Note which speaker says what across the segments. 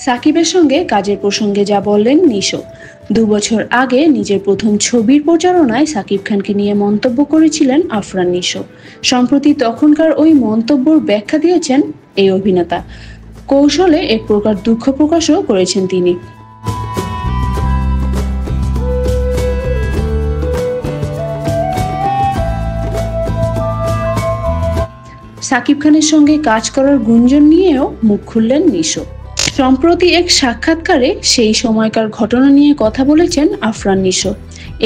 Speaker 1: সাকিবের সঙ্গে কাজের প্রসঙ্গে যা বললেন নিশো। 2 বছর আগে নিজের প্রথম ছবির প্রচারণায় সাকিব খানকে নিয়ে মন্তব্য করেছিলেন আফরান নিশো। সম্প্রতি তখনকার ওই মন্তব্যের ব্যাখ্যা দিয়েছেন এই অভিনেতা। কৌশলে এক প্রকার দুঃখ প্রকাশও করেছেন তিনি। সাকিব খানের সঙ্গে কাজ করার গুঞ্জন নিয়েও মুখ খুললেন নিশো। সম্প্রতি এক সাক্ষাৎকারে সেই সময়কার ঘটনা নিয়ে কথা বলেছেন আফরান নিশো।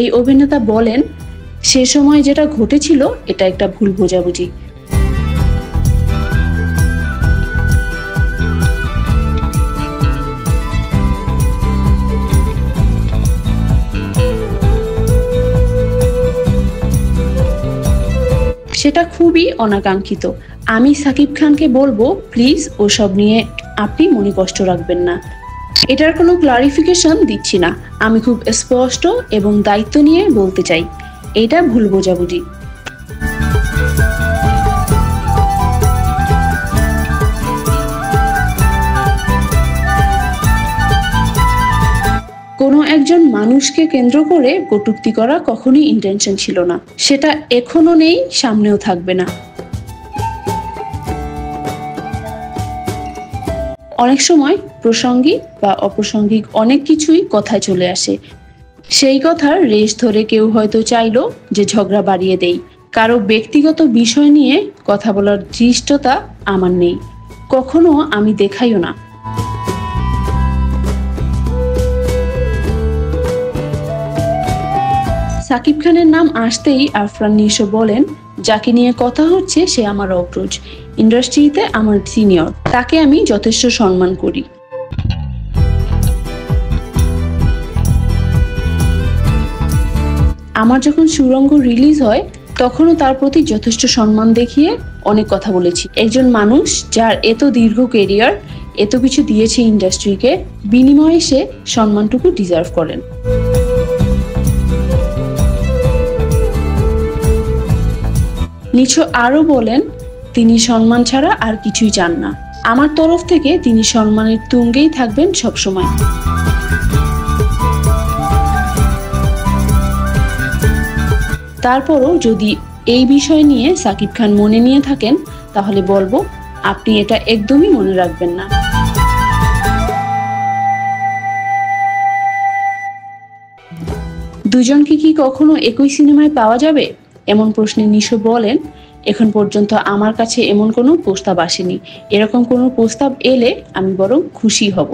Speaker 1: এই অভিনেতা বলেন, সে সময় যেটা ঘটেছিল এটা একটা ভুল বোঝাবুঝি। সেটা খুবই অনাকাঙ্ক্ষিত। আমি সাকিব খানকে বলবো, প্লিজ ওসব নিয়ে আপনি মনে কষ্ট রাখবেন না। এটার কোনো ক্লারিফিকেশন দিচ্ছি না। আমি খুব স্পষ্ট এবং দায়িত্ব নিয়ে বলতে চাই, এটা ভুল বোঝাবুঝি। কোনো একজন মানুষকে কেন্দ্র করে কটূক্তি করা কখনোই ইন্টেনশন ছিল না। সেটা এখনো নেই, সামনেও থাকবে না। অনেক সময় প্রাসঙ্গিক বা অপ্রাসঙ্গিক অনেক কিছুই কথায় চলে আসে। সেই কথার রেশ ধরে কেউ হয়তো চাইলো যে ঝগড়া বাড়িয়ে দেই। কারো ব্যক্তিগত বিষয় নিয়ে কথা বলার ধৃষ্টতা আমার নেই, কখনো আমি দেখাইও না। সাকিব খানের নাম আসতেই আফরান নিশো বলেন, যাকে নিয়ে কথা হচ্ছে সে আমার অগ্রজ, ইন্ডাস্ট্রিতে আমার সিনিয়র, তাকে আমি যথেষ্ট সম্মান করি। আমার যখন সুড়ঙ্গ রিলিজ হয় তখনও তার প্রতি যথেষ্ট সম্মান দেখিয়ে অনেক কথা বলেছি। একজন মানুষ যার এত দীর্ঘ ক্যারিয়ার, এত কিছু দিয়েছে ইন্ডাস্ট্রিকে, বিনিময়ে সে সম্মানটুকু ডিজার্ভ করেন। নিশো আরো বলেন, তিনি সম্মান ছাড়া আর কিছুই চান না। আমার তরফ থেকে তিনি সম্মানের তুঙ্গেই থাকবেন সবসময়। তারপরও যদি এই বিষয় নিয়ে সাকিব খান মনে নিয়ে থাকেন, তাহলে বলবো, আপনি এটা একদমই মনে রাখবেন না। দুজনকে কি কখনো একই সিনেমায় পাওয়া যাবে? এমন প্রশ্নে নিশো বলেন, এখন পর্যন্ত আমার কাছে এমন কোনো প্রস্তাব আসেনি। এরকম কোনো প্রস্তাব এলে আমি বরং খুশি হব।